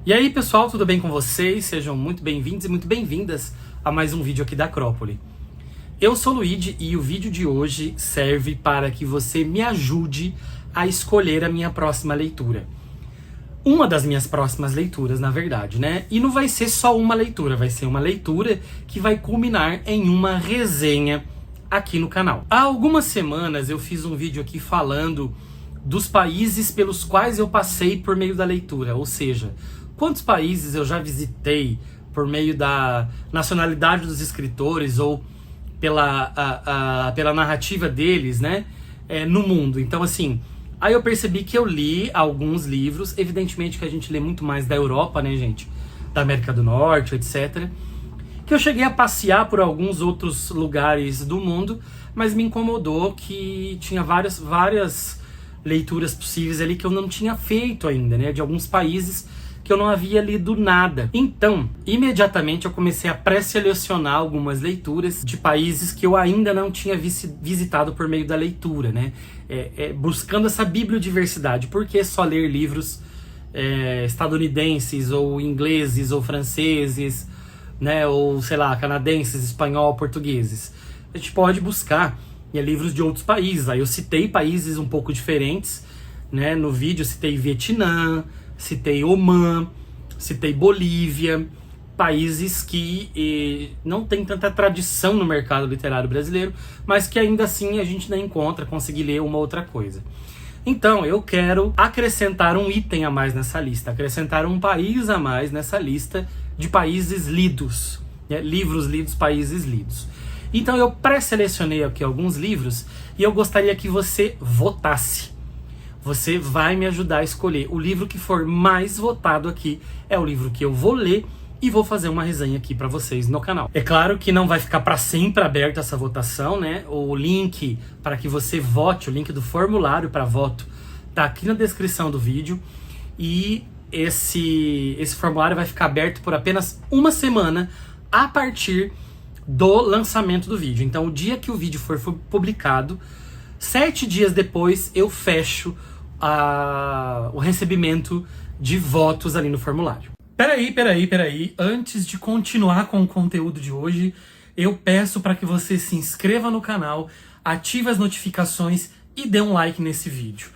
E aí pessoal, tudo bem com vocês? Sejam muito bem-vindos e muito bem-vindas a mais um vídeo aqui da Acrópole. Eu sou o Luigi e o vídeo de hoje serve para que você me ajude a escolher a minha próxima leitura. Uma das minhas próximas leituras, na verdade, né? E não vai ser só uma leitura, vai ser uma leitura que vai culminar em uma resenha aqui no canal. Há algumas semanas eu fiz um vídeo aqui falando dos países pelos quais eu passei por meio da leitura, ou seja, quantos países eu já visitei por meio da nacionalidade dos escritores ou pela narrativa deles, né, no mundo. Então, assim, aí eu percebi que eu li alguns livros, evidentemente que a gente lê muito mais da Europa, né, gente, da América do Norte, etc., que eu cheguei a passear por alguns outros lugares do mundo, mas me incomodou que tinha várias leituras possíveis ali que eu não tinha feito ainda, né, de alguns países que eu não havia lido nada. Então, imediatamente eu comecei a pré-selecionar algumas leituras de países que eu ainda não tinha visitado por meio da leitura, né? Buscando essa bibliodiversidade. Por que só ler livros estadunidenses, ou ingleses, ou franceses, né? Ou, sei lá, canadenses, espanhol, portugueses? A gente pode buscar livros de outros países. Aí eu citei países um pouco diferentes, né? No vídeo eu citei Vietnã, citei Omã, citei Bolívia, países que não tem tanta tradição no mercado literário brasileiro, mas que ainda assim a gente não encontra, conseguir ler uma outra coisa. Então eu quero acrescentar um item a mais nessa lista, acrescentar um país a mais nessa lista de países lidos, né? Livros lidos, países lidos. Então eu pré-selecionei aqui alguns livros e eu gostaria que você votasse. Você vai me ajudar a escolher. O livro que for mais votado aqui é o livro que eu vou ler e vou fazer uma resenha aqui para vocês no canal. É claro que não vai ficar para sempre aberta essa votação, né? O link para que você vote, o link do formulário para voto, tá aqui na descrição do vídeo. E esse formulário vai ficar aberto por apenas uma semana a partir do lançamento do vídeo. Então, o dia que o vídeo for publicado, 7 dias depois eu fecho o recebimento de votos ali no formulário. Peraí. Antes de continuar com o conteúdo de hoje, eu peço para que você se inscreva no canal, ative as notificações e dê um like nesse vídeo.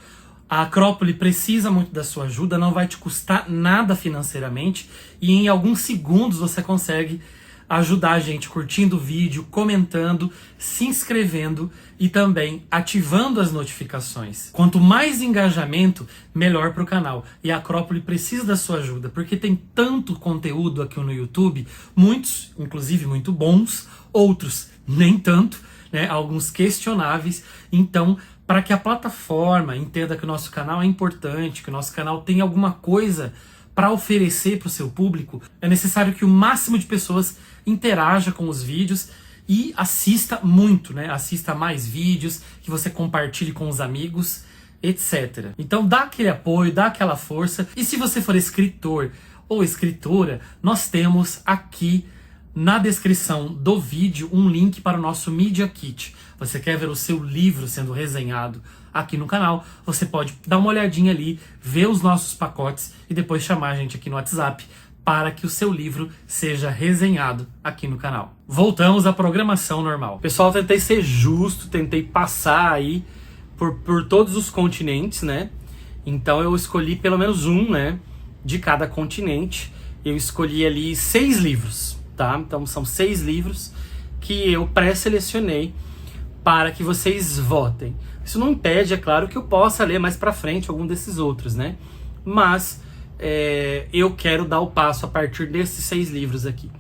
A Acrópole precisa muito da sua ajuda, não vai te custar nada financeiramente e em alguns segundos você consegue ajudar a gente curtindo o vídeo, comentando, se inscrevendo e também ativando as notificações. Quanto mais engajamento, melhor para o canal. E a Acrópole precisa da sua ajuda, porque tem tanto conteúdo aqui no YouTube, muitos, inclusive muito bons, outros nem tanto, né? Alguns questionáveis. Então, para que a plataforma entenda que o nosso canal é importante, que o nosso canal tem alguma coisa para oferecer para o seu público, é necessário que o máximo de pessoas interaja com os vídeos e assista muito, né? Assista mais vídeos, que você compartilhe com os amigos, etc. Então dá aquele apoio, dá aquela força. E se você for escritor ou escritora, nós temos aqui na descrição do vídeo um link para o nosso Media Kit. Você quer ver o seu livro sendo resenhado aqui no canal, você pode dar uma olhadinha ali, ver os nossos pacotes e depois chamar a gente aqui no WhatsApp para que o seu livro seja resenhado aqui no canal. Voltamos à programação normal. Pessoal, tentei ser justo, tentei passar aí por todos os continentes, né? Então eu escolhi pelo menos um, né, de cada continente. Eu escolhi ali 6 livros, tá? Então são 6 livros que eu pré-selecionei para que vocês votem. Isso não impede, é claro, que eu possa ler mais pra frente algum desses outros, né? Mas eu quero dar o passo a partir desses 6 livros aqui.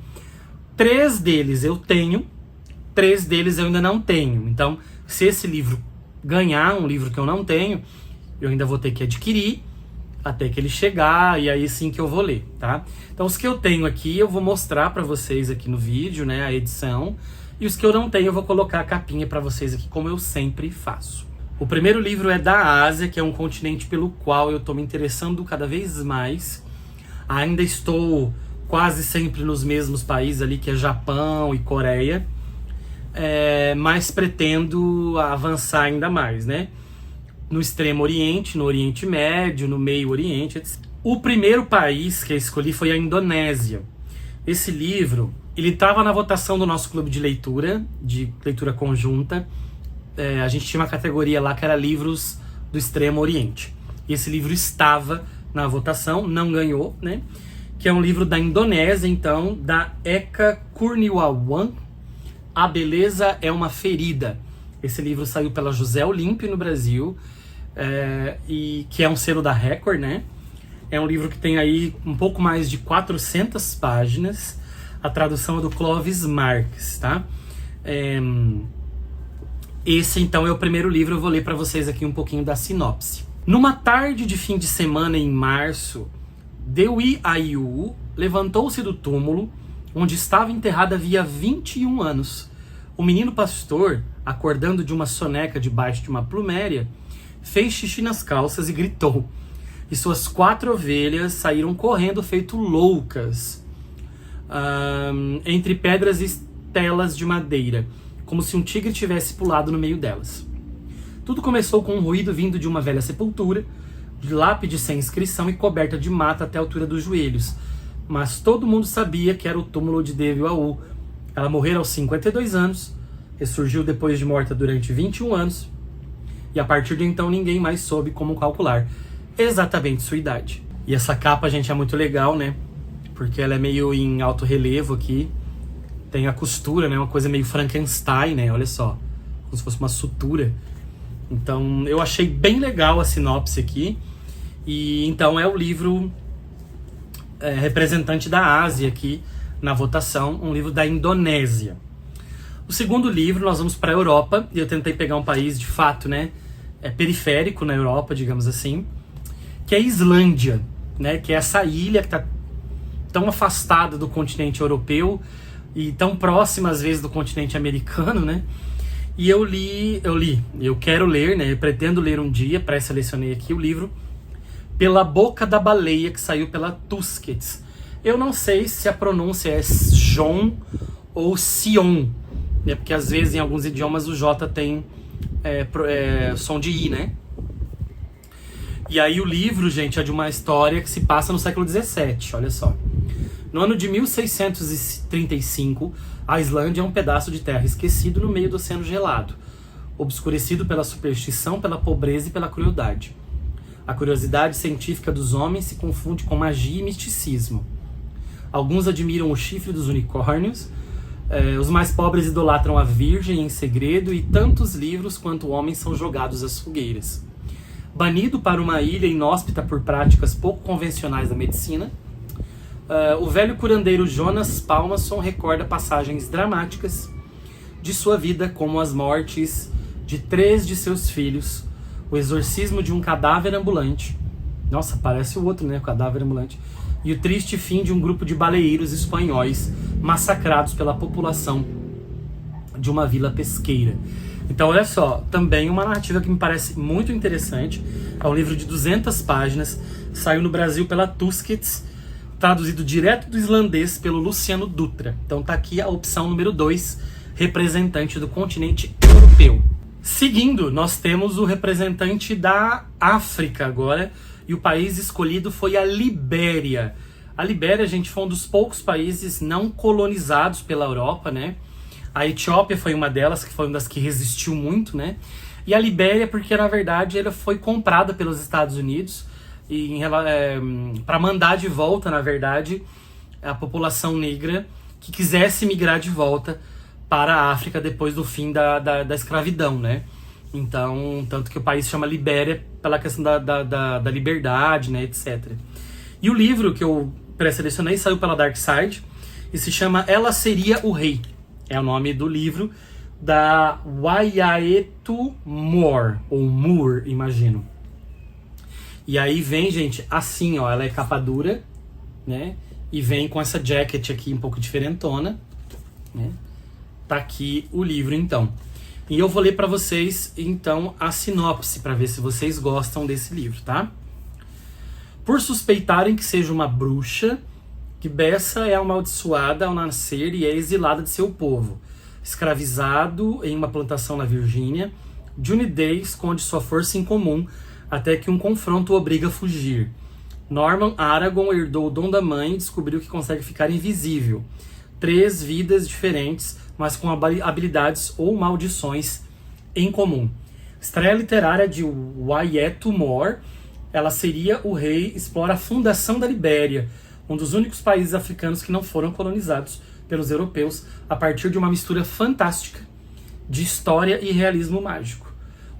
3 deles eu tenho, 3 deles eu ainda não tenho. Então, se esse livro ganhar um livro que eu não tenho, eu ainda vou ter que adquirir até que ele chegar, e aí sim que eu vou ler, tá? Então, os que eu tenho aqui, eu vou mostrar pra vocês aqui no vídeo, né, a edição. E os que eu não tenho, eu vou colocar a capinha pra vocês aqui, como eu sempre faço. O primeiro livro é da Ásia, que é um continente pelo qual eu tô me interessando cada vez mais. Ainda estou quase sempre nos mesmos países ali, que é Japão e Coreia. Mas pretendo avançar ainda mais, né? No Extremo Oriente, no Oriente Médio, no Meio Oriente, etc. O primeiro país que eu escolhi foi a Indonésia. Esse livro, ele estava na votação do nosso clube de leitura conjunta. A gente tinha uma categoria lá que era livros do Extremo Oriente. E esse livro estava na votação, não ganhou, né? Que é um livro da Indonésia, então, da Eka Kurniawan, A Beleza é uma Ferida. Esse livro saiu pela José Olímpio no Brasil, e que é um selo da Record, né? É um livro que tem aí um pouco mais de 400 páginas. A tradução é do Clovis Marques, tá? Esse, então, é o primeiro livro. Eu vou ler para vocês aqui um pouquinho da sinopse. Numa tarde de fim de semana em março, Dewi Ayu levantou-se do túmulo, onde estava enterrada havia 21 anos. O menino pastor, acordando de uma soneca debaixo de uma pluméria, fez xixi nas calças e gritou. E suas 4 ovelhas saíram correndo feito loucas, entre pedras e estelas de madeira, como se um tigre tivesse pulado no meio delas. Tudo começou com um ruído vindo de uma velha sepultura, de lápide sem inscrição e coberta de mata até a altura dos joelhos. Mas todo mundo sabia que era o túmulo de Devi Ayu. Ela morreu aos 52 anos, ressurgiu depois de morta durante 21 anos, e a partir de então ninguém mais soube como calcular exatamente sua idade. E essa capa, gente, é muito legal, né? Porque ela é meio em alto relevo aqui. Tem a costura, né? Uma coisa meio Frankenstein, né? Olha só. Como se fosse uma sutura. Então, eu achei bem legal a sinopse aqui. E então é o livro representante da Ásia aqui na votação. Um livro da Indonésia. O segundo livro, nós vamos para a Europa. E eu tentei pegar um país, de fato, né? Periférico na Europa, digamos assim. Que é a Islândia, né? Que é essa ilha que está tão afastada do continente europeu e tão próxima às vezes do continente americano, né? E eu quero ler, né? Eu pretendo ler um dia, pré-selecionei aqui o livro Pela Boca da Baleia, que saiu pela Tusquets. Eu não sei se a pronúncia é Jon ou Sion, né? Porque às vezes em alguns idiomas o J tem som de I, né? E aí o livro, gente, é de uma história que se passa no século XVII, olha só. No ano de 1635, a Islândia é um pedaço de terra esquecido no meio do oceano gelado, obscurecido pela superstição, pela pobreza e pela crueldade. A curiosidade científica dos homens se confunde com magia e misticismo. Alguns admiram o chifre dos unicórnios, os mais pobres idolatram a Virgem em segredo e tantos livros quanto homens são jogados às fogueiras. Banido para uma ilha inóspita por práticas pouco convencionais da medicina, o velho curandeiro Jonas Palmason recorda passagens dramáticas de sua vida, como as mortes de 3 de seus filhos, o exorcismo de um cadáver ambulante, nossa, parece o outro, né, o cadáver ambulante, e o triste fim de um grupo de baleeiros espanhóis massacrados pela população de uma vila pesqueira. Então, olha só, também uma narrativa que me parece muito interessante. É um livro de 200 páginas, saiu no Brasil pela Tusquets, traduzido direto do islandês pelo Luciano Dutra. Então tá aqui a opção número 2, representante do continente europeu. Seguindo, nós temos o representante da África agora, e o país escolhido foi a Libéria. A Libéria, gente, foi um dos poucos países não colonizados pela Europa, né? A Etiópia foi uma delas, que foi uma das que resistiu muito, né? E a Libéria, porque na verdade ela foi comprada pelos Estados Unidos para mandar de volta, na verdade, a população negra que quisesse migrar de volta para a África depois do fim da escravidão, né? Então, tanto que o país chama Libéria pela questão da liberdade, né, etc. E o livro que eu pré-selecionei saiu pela Dark Side e se chama Ela Seria o Rei. É o nome do livro da Waiaetu Moore, ou Moore, imagino. E aí vem, gente, assim, ó, ela é capa dura, né? E vem com essa jacket aqui um pouco diferentona, né? Tá aqui o livro, então. E eu vou ler pra vocês, então, a sinopse, pra ver se vocês gostam desse livro, tá? Por suspeitarem que seja uma bruxa, que Bessa é amaldiçoada ao nascer e é exilada de seu povo. Escravizado em uma plantação na Virgínia, Johnny Day esconde sua força em comum até que um confronto o obriga a fugir. Norman Aragorn herdou o dom da mãe e descobriu que consegue ficar invisível. 3 vidas diferentes, mas com habilidades ou maldições em comum. Estreia literária de Wyatt Moore. Ela seria o rei, explora a fundação da Libéria, um dos únicos países africanos que não foram colonizados pelos europeus, a partir de uma mistura fantástica de história e realismo mágico.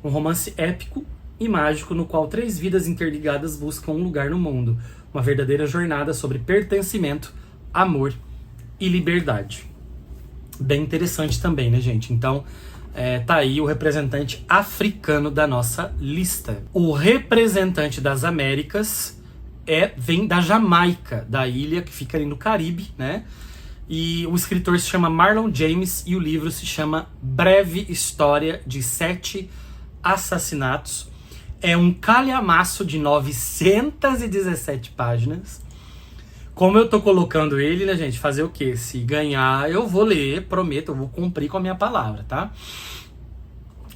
Um romance épico e mágico no qual 3 vidas interligadas buscam um lugar no mundo. Uma verdadeira jornada sobre pertencimento, amor e liberdade. Bem interessante também, né, gente? Então, tá aí o representante africano da nossa lista. O representante das Américas vem da Jamaica, da ilha que fica ali no Caribe, né? E o escritor se chama Marlon James e o livro se chama Breve História de 7 Assassinatos. É um calhamaço de 917 páginas. Como eu tô colocando ele, né, gente? Fazer o quê? Se ganhar, eu vou ler, prometo, eu vou cumprir com a minha palavra, tá?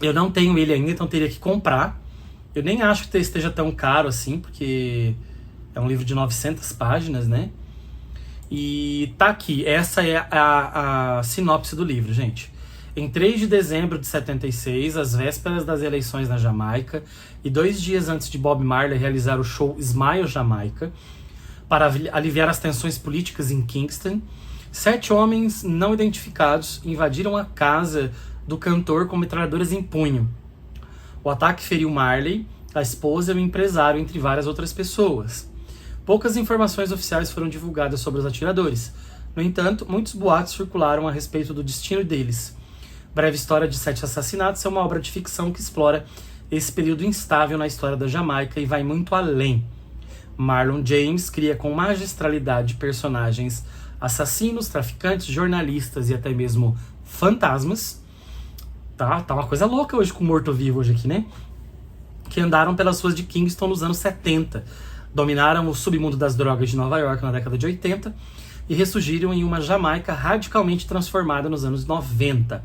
Eu não tenho ele ainda, então teria que comprar. Eu nem acho que esteja tão caro assim, porque é um livro de 900 páginas, né? E tá aqui, essa é a sinopse do livro, gente. Em 3 de dezembro de 76, às vésperas das eleições na Jamaica, e 2 dias antes de Bob Marley realizar o show Smile Jamaica, para aliviar as tensões políticas em Kingston, 7 homens não identificados invadiram a casa do cantor com metralhadoras em punho. O ataque feriu Marley, a esposa e o empresário, entre várias outras pessoas. Poucas informações oficiais foram divulgadas sobre os atiradores. No entanto, muitos boatos circularam a respeito do destino deles. Breve História de 7 Assassinatos é uma obra de ficção que explora esse período instável na história da Jamaica e vai muito além. Marlon James cria com magistralidade personagens assassinos, traficantes, jornalistas e até mesmo fantasmas. Tá uma coisa louca hoje com o morto-vivo hoje aqui, né? Que andaram pelas ruas de Kingston nos anos 70. Dominaram o submundo das drogas de Nova York na década de 80 e ressurgiram em uma Jamaica radicalmente transformada nos anos 90.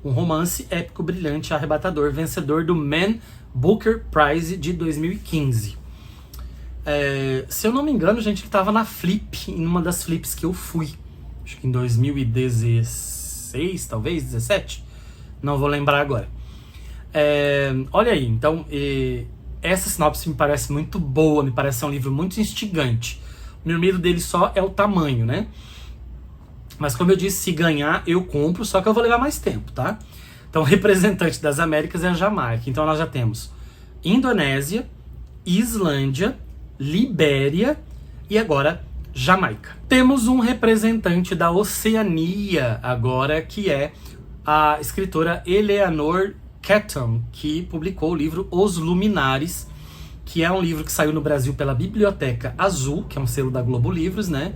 Um romance épico, brilhante e arrebatador, vencedor do Man Booker Prize de 2015. Se eu não me engano, gente, ele estava na Flip, em uma das Flips que eu fui. Acho que em 2016, talvez, 17. Não vou lembrar agora. Olha aí, então, essa sinopse me parece muito boa, me parece ser um livro muito instigante. O meu medo dele só é o tamanho, né? Mas como eu disse, se ganhar, eu compro, só que eu vou levar mais tempo, tá? Então, o representante das Américas é a Jamaica. Então, nós já temos Indonésia, Islândia, Libéria e agora Jamaica. Temos um representante da Oceania agora, que é a escritora Eleanor Catton, que publicou o livro Os Luminares, que é um livro que saiu no Brasil pela Biblioteca Azul, que é um selo da Globo Livros, né?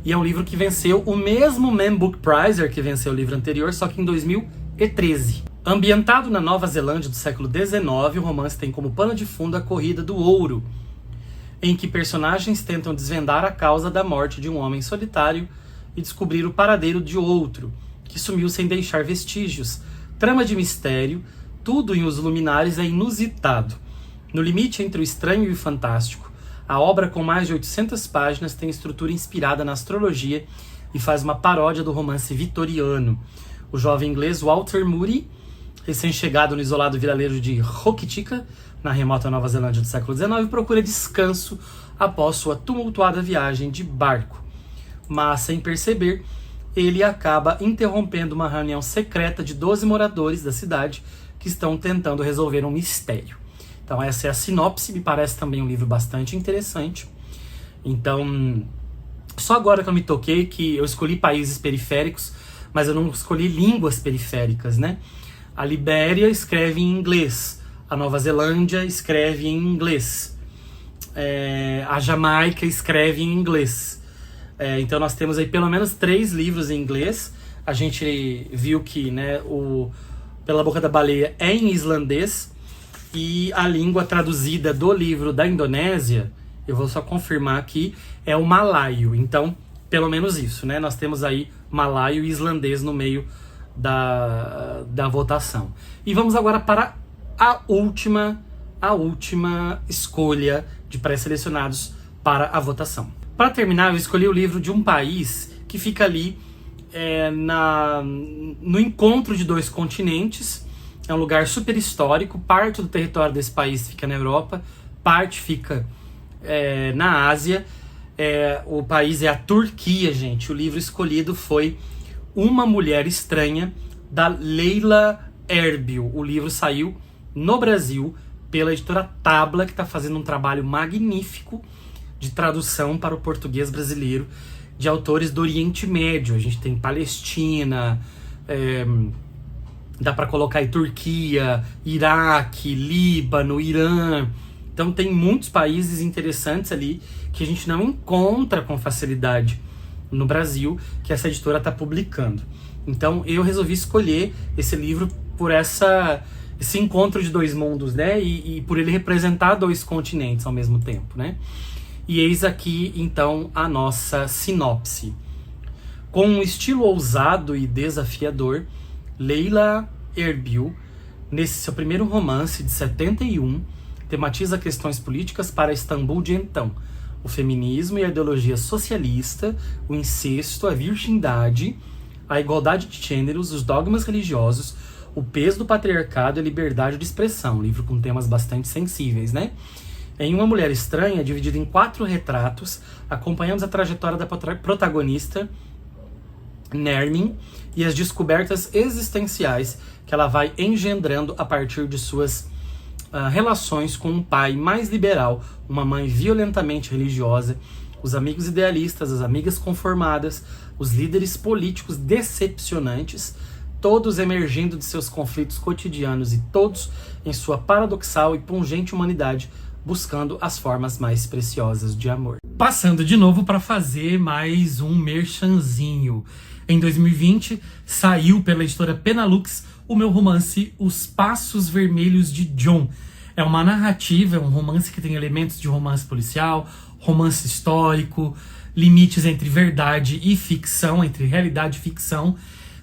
E é um livro que venceu o mesmo Man Book Prize que venceu o livro anterior, só que em 2013. Ambientado na Nova Zelândia do século XIX, o romance tem como pano de fundo a Corrida do Ouro, em que personagens tentam desvendar a causa da morte de um homem solitário e descobrir o paradeiro de outro, que sumiu sem deixar vestígios. Trama de mistério, tudo em Os Luminares é inusitado. No limite entre o estranho e o fantástico, a obra, com mais de 800 páginas, tem estrutura inspirada na astrologia e faz uma paródia do romance vitoriano. O jovem inglês Walter Moody, recém-chegado no isolado vilarejo de Hokitika, na remota Nova Zelândia do século XIX, procura descanso após sua tumultuada viagem de barco. Mas, sem perceber, ele acaba interrompendo uma reunião secreta de 12 moradores da cidade que estão tentando resolver um mistério. Então essa é a sinopse, me parece também um livro bastante interessante. Então, só agora que eu me toquei que eu escolhi países periféricos, mas eu não escolhi línguas periféricas, né? A Libéria escreve em inglês, a Nova Zelândia escreve em inglês, a Jamaica escreve em inglês. Então nós temos aí pelo menos 3 livros em inglês. A gente viu que, né, o Pela Boca da Baleia é em islandês, e a língua traduzida do livro da Indonésia, eu vou só confirmar aqui, é o malaio. Então, pelo menos isso, né? Nós temos aí malaio e islandês no meio da votação. E vamos agora para a última escolha de pré-selecionados para a votação. Para terminar, eu escolhi o livro de um país que fica ali no encontro de dois continentes. É um lugar super histórico, parte do território desse país fica na Europa, parte fica na Ásia. O país é a Turquia, gente. O livro escolhido foi Uma Mulher Estranha, da Leila Erbil. O livro saiu no Brasil pela editora Tabla, que está fazendo um trabalho magnífico de tradução para o português brasileiro de autores do Oriente Médio. A gente tem Palestina, dá para colocar aí Turquia, Iraque, Líbano, Irã. Então tem muitos países interessantes ali que a gente não encontra com facilidade no Brasil, que essa editora está publicando. Então eu resolvi escolher esse livro por esse encontro de dois mundos, né? E por ele representar dois continentes ao mesmo tempo, né? E eis aqui, então, a nossa sinopse. Com um estilo ousado e desafiador, Leila Erbil, nesse seu primeiro romance de 71, tematiza questões políticas para Istambul de então, o feminismo e a ideologia socialista, o incesto, a virgindade, a igualdade de gêneros, os dogmas religiosos, o peso do patriarcado e a liberdade de expressão. Um livro com temas bastante sensíveis, né? Em Uma Mulher Estranha, dividido em 4 retratos, acompanhamos a trajetória da protagonista, Nermin, e as descobertas existenciais que ela vai engendrando a partir de suas relações com um pai mais liberal, uma mãe violentamente religiosa, os amigos idealistas, as amigas conformadas, os líderes políticos decepcionantes, todos emergindo de seus conflitos cotidianos e todos em sua paradoxal e pungente humanidade, buscando as formas mais preciosas de amor. Passando de novo para fazer mais um merchanzinho. Em 2020, saiu pela editora Penalux o meu romance Os Passos Vermelhos de John. É uma narrativa, é um romance que tem elementos de romance policial, romance histórico, limites entre verdade e ficção, entre realidade e ficção,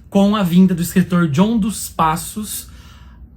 com a vinda do escritor John dos Passos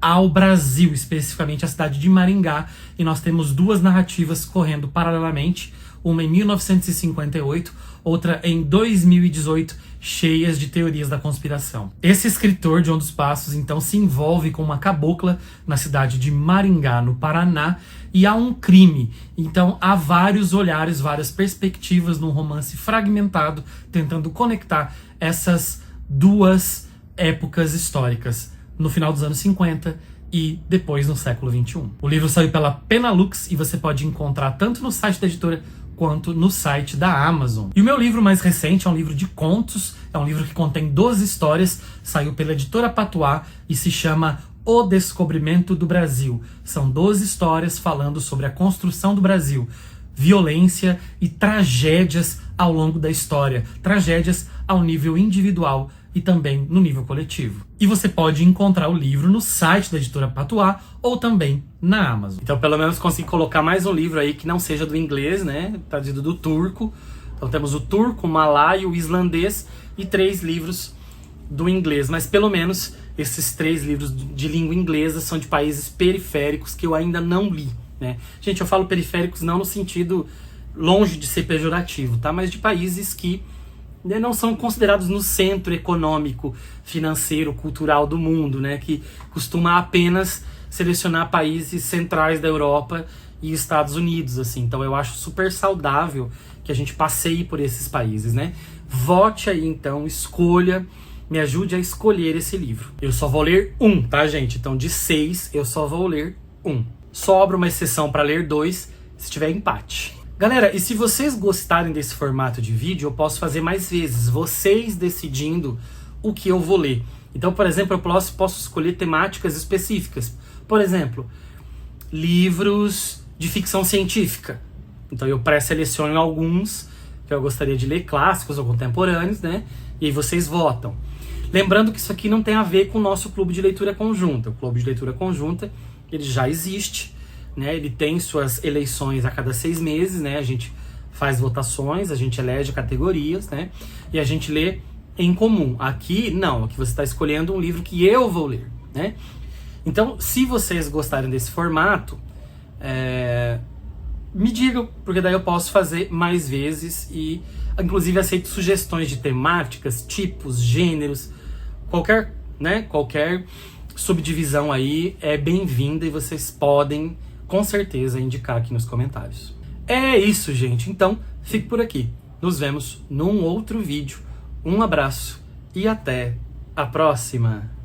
ao Brasil, especificamente a cidade de Maringá, e nós temos 2 narrativas correndo paralelamente, uma em 1958, outra em 2018, cheias de teorias da conspiração. Esse escritor, John dos Passos, então se envolve com uma cabocla na cidade de Maringá, no Paraná, e há um crime. Então há vários olhares, várias perspectivas num romance fragmentado, tentando conectar essas 2 épocas históricas, no final dos anos 50 e depois no século 21. O livro saiu pela Penalux e você pode encontrar tanto no site da editora quanto no site da Amazon. E o meu livro mais recente é um livro de contos, é um livro que contém 12 histórias, saiu pela editora Patuá e se chama O Descobrimento do Brasil. São 12 histórias falando sobre a construção do Brasil, violência e tragédias ao longo da história, tragédias ao nível individual e também no nível coletivo. E você pode encontrar o livro no site da editora Patuá ou também na Amazon. Então pelo menos consegui colocar mais um livro aí que não seja do inglês, né? Traduzido do turco. Então temos o turco, o malaio, o islandês e 3 livros do inglês. Mas pelo menos esses 3 livros de língua inglesa são de países periféricos que eu ainda não li, né? Gente, eu falo periféricos não no sentido longe de ser pejorativo, tá? Mas de países que não são considerados no centro econômico, financeiro, cultural do mundo, né? Que costuma apenas selecionar países centrais da Europa e Estados Unidos, assim. Então eu acho super saudável que a gente passeie por esses países, né? Vote aí então, escolha, me ajude a escolher esse livro. Eu só vou ler 1, tá, gente? Então de 6 eu só vou ler 1. Sobra uma exceção para ler 2 se tiver empate. Galera, e se vocês gostarem desse formato de vídeo, eu posso fazer mais vezes, vocês decidindo o que eu vou ler. Então, por exemplo, eu posso escolher temáticas específicas. Por exemplo, livros de ficção científica. Então eu pré-seleciono alguns que eu gostaria de ler, clássicos ou contemporâneos, né? E aí vocês votam. Lembrando que isso aqui não tem a ver com o nosso clube de leitura conjunta. O clube de leitura conjunta, ele já existe, né? Ele tem suas eleições a cada 6 meses, né? A gente faz votações, a gente elege categorias, né? E a gente lê em comum. Aqui, não. Aqui você está escolhendo um livro que eu vou ler, né? Então, se vocês gostarem desse formato, me digam, porque daí eu posso fazer mais vezes e, inclusive, aceito sugestões de temáticas, tipos, gêneros, qualquer subdivisão aí é bem-vinda e vocês podem, com certeza, indicar aqui nos comentários. É isso, gente. Então, fique por aqui. Nos vemos num outro vídeo. Um abraço e até a próxima!